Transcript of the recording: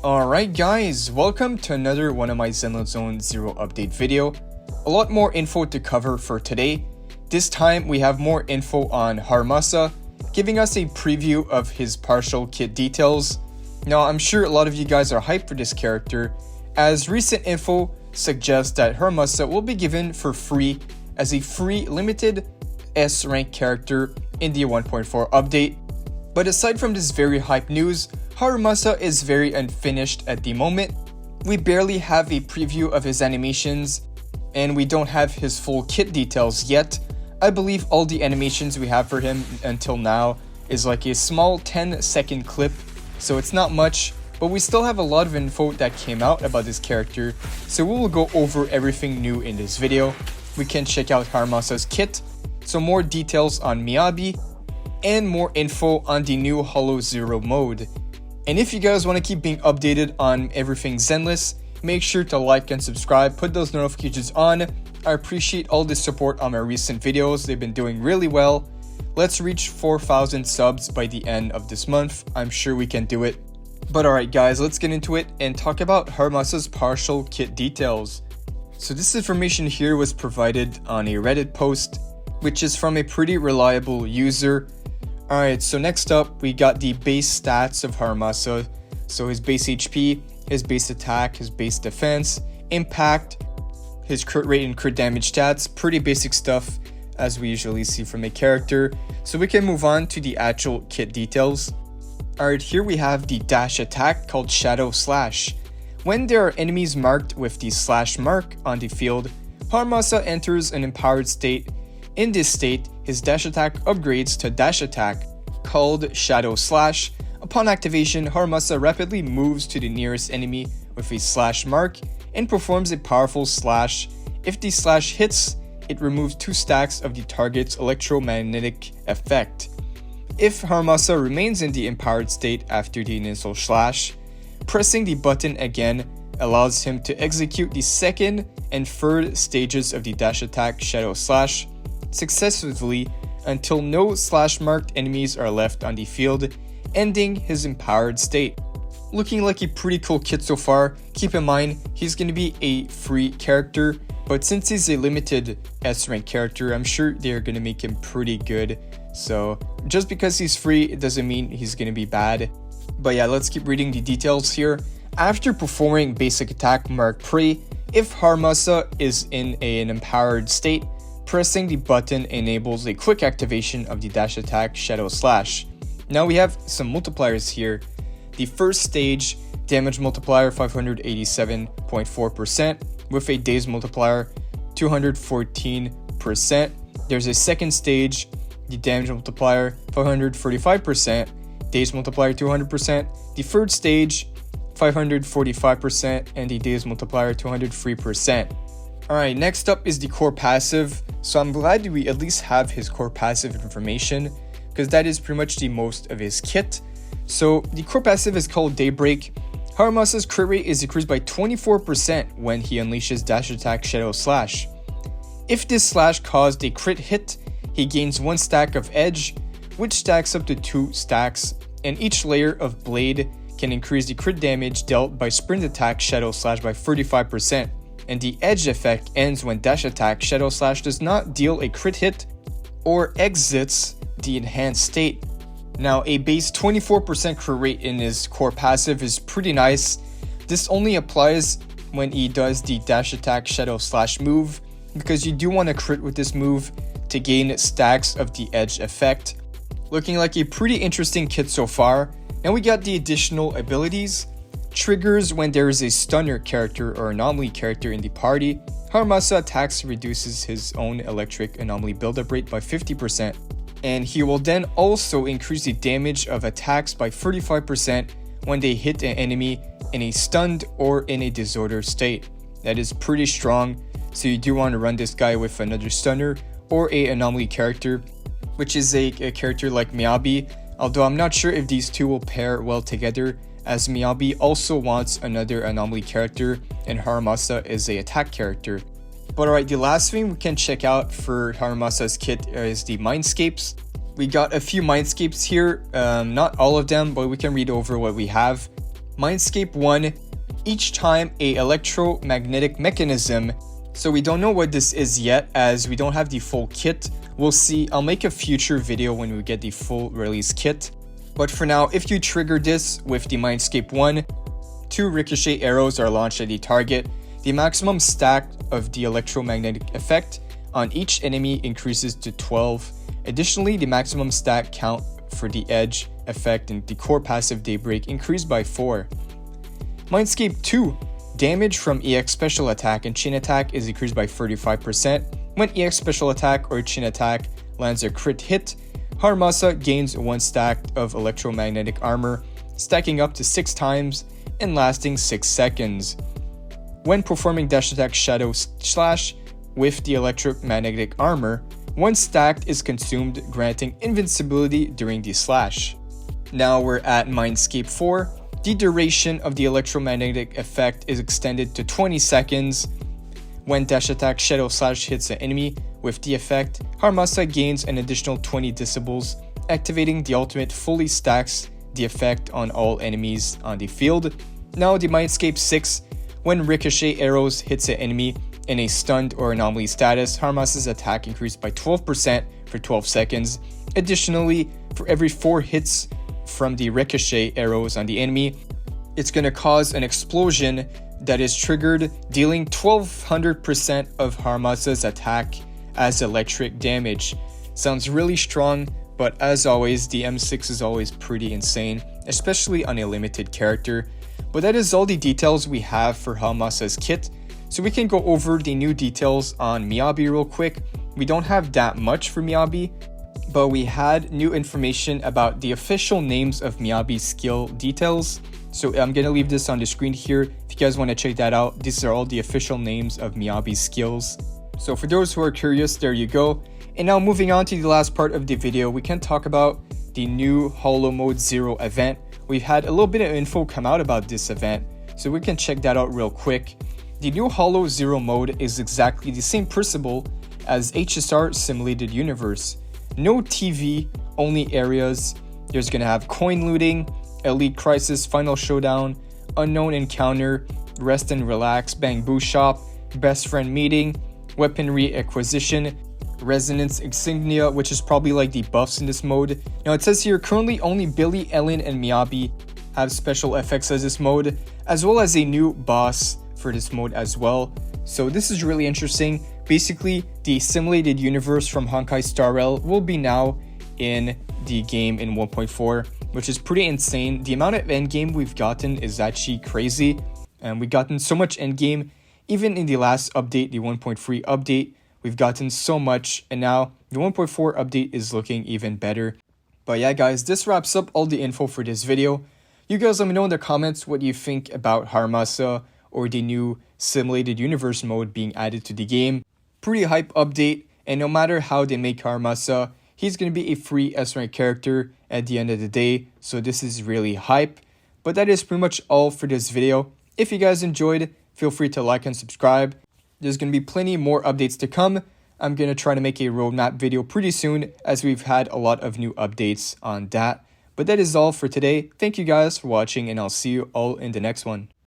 Alright guys, welcome to another one of my Zenless Zone 0 update video. A lot more info to cover for today. This time we have more info on HARUMASA, giving us a preview of his partial kit details. Now I'm sure a lot of you guys are hyped for this character, as recent info suggests that HARUMASA will be given for free as a free limited S rank character in the 1.4 update. But aside from this very hype news, HARUMASA is very unfinished at the moment. We barely have a preview of his animations, and we don't have his full kit details yet. I believe all the animations we have for him until now is like a small 10-second clip, so it's not much, but we still have a lot of info that came out about this character, so we will go over everything new in this video. We can check out HARUMASA's kit, some more details on MIYABI, and more info on the new Holo Zero mode. And if you guys want to keep being updated on everything Zenless, make sure to like and subscribe, put those notifications on. I appreciate all the support on my recent videos, they've been doing really well. Let's reach 4,000 subs by the end of this month, I'm sure we can do it. But alright guys, let's get into it and talk about HARUMASA's partial kit details. So this information here was provided on a Reddit post, which is from a pretty reliable user. Alright, so next up we got the base stats of HARUMASA. So his base HP, his base attack, his base defense, impact, his crit rate and crit damage stats, pretty basic stuff as we usually see from a character. So we can move on to the actual kit details. Alright, here we have the dash attack called Shadow Slash. When there are enemies marked with the slash mark on the field, HARUMASA enters an empowered state. In this state, his dash attack upgrades to dash attack, called Shadow Slash. Upon activation, HARUMASA rapidly moves to the nearest enemy with a slash mark and performs a powerful slash. If the slash hits, it removes 2 stacks of the target's electromagnetic effect. If HARUMASA remains in the empowered state after the initial slash, pressing the button again allows him to execute the second and third stages of the dash attack Shadow Slash successively until no slash marked enemies are left on the field, ending his empowered state. Looking like a pretty cool kit so far. Keep in mind he's going to be a free character, but since he's a limited S rank character, I'm sure they're going to make him pretty good. So just because he's free, it doesn't mean he's going to be bad. But yeah, let's keep reading the details here. After performing basic attack mark Prey, if HARUMASA is in an empowered state, pressing the button enables a quick activation of the dash attack Shadow Slash. Now we have some multipliers here. The first stage, damage multiplier 587.4% with a daze multiplier 214%. There's a second stage, the damage multiplier 545%, daze multiplier 200%. The third stage, 545%, and the daze multiplier 203%. Alright, next up is the core passive. So I'm glad we at least have his core passive information, because that is pretty much the most of his kit. So the core passive is called Daybreak. HARUMASA's crit rate is increased by 24% when he unleashes dash attack Shadow Slash. If this slash caused a crit hit, he gains 1 stack of edge, which stacks up to 2 stacks, and each layer of blade can increase the crit damage dealt by sprint attack Shadow Slash by 35%. And the edge effect ends when dash attack Shadow Slash does not deal a crit hit or exits the enhanced state. Now a base 24% crit rate in his core passive is pretty nice. This only applies when he does the dash attack Shadow Slash move, because you do want to crit with this move to gain stacks of the edge effect. Looking like a pretty interesting kit so far. Now we got the additional abilities. Triggers when there is a stunner character or anomaly character in the party. HARUMASA attacks reduces his own electric anomaly buildup rate by 50%, and he will then also increase the damage of attacks by 35% when they hit an enemy in a stunned or in a disorder state. That is pretty strong, so you do want to run this guy with another stunner or a anomaly character, which is a character like MIYABI, although I'm not sure if these two will pair well together, as MIYABI also wants another anomaly character and HARUMASA is a attack character. But alright, the last thing we can check out for HARUMASA's kit is the Mindscapes. We got a few Mindscapes here, not all of them, but we can read over what we have. Mindscape 1, each time a electromagnetic mechanism. So we don't know what this is yet as we don't have the full kit. We'll see. I'll make a future video when we get the full release kit. But for now, if you trigger this with the Mindscape 1, 2 ricochet arrows are launched at the target. The maximum stack of the electromagnetic effect on each enemy increases to 12. Additionally, the maximum stack count for the edge effect and the core passive Daybreak increased by 4. Mindscape 2, damage from EX special attack and chain attack is increased by 35%. When EX special attack or chain attack lands a crit hit, HARUMASA gains 1 stack of electromagnetic armor, stacking up to 6 times and lasting 6 seconds. When performing dash attack shadow slash with the electromagnetic armor, 1 stack is consumed, granting invincibility during the slash. Now we're at Mindscape 4. The duration of the electromagnetic effect is extended to 20 seconds. When dash attack shadow slash hits an enemy with the effect, HARUMASA gains an additional 20 decibels. Activating the ultimate fully stacks the effect on all enemies on the field. Now the Mindscape 6, when ricochet arrows hits an enemy in a stunned or anomaly status, HARUMASA's attack increased by 12% for 12 seconds. Additionally, for every 4 hits from the ricochet arrows on the enemy, it's going to cause an explosion that is triggered, dealing 1200% of HARUMASA's attack as electric damage. Sounds really strong, but as always, the M6 is always pretty insane, especially on a limited character. But that is all the details we have for HARUMASA's kit. So we can go over the new details on MIYABI real quick. We don't have that much for MIYABI, but we had new information about the official names of MIYABI skill details. So I'm going to leave this on the screen here. If you guys want to check that out, these are all the official names of MIYABI skills. So for those who are curious, there you go. And now moving on to the last part of the video, we can talk about the new Holo Mode 0 event. We've had a little bit of info come out about this event, so we can check that out real quick. The new Holo 0 mode is exactly the same principle as HSR Simulated Universe. No TV, only areas. There's going to have coin looting, Elite Crisis Final Showdown, Unknown Encounter, Rest and Relax Bamboo Shop, Best Friend Meeting, Weaponry Acquisition, Resonance Insignia, which is probably like the buffs in this mode. Now it says here currently only Billy, Ellen, and MIYABI have special effects as this mode, as well as a new boss for this mode as well. So this is really interesting. Basically, the simulated universe from Honkai Star Rail will be now in the game in 1.4, which is pretty insane. The amount of endgame we've gotten is actually crazy, and we've gotten so much endgame. Even in the last update, the 1.3 update, we've gotten so much, and now the 1.4 update is looking even better. But yeah guys, this wraps up all the info for this video. You guys let me know in the comments what you think about HARUMASA or the new simulated universe mode being added to the game. Pretty hype update, and no matter how they make HARUMASA, he's going to be a free S-rank character at the end of the day, so this is really hype. But that is pretty much all for this video. If you guys enjoyed, feel free to like and subscribe. There's going to be plenty more updates to come. I'm going to try to make a roadmap video pretty soon, as we've had a lot of new updates on that. But that is all for today. Thank you guys for watching, and I'll see you all in the next one.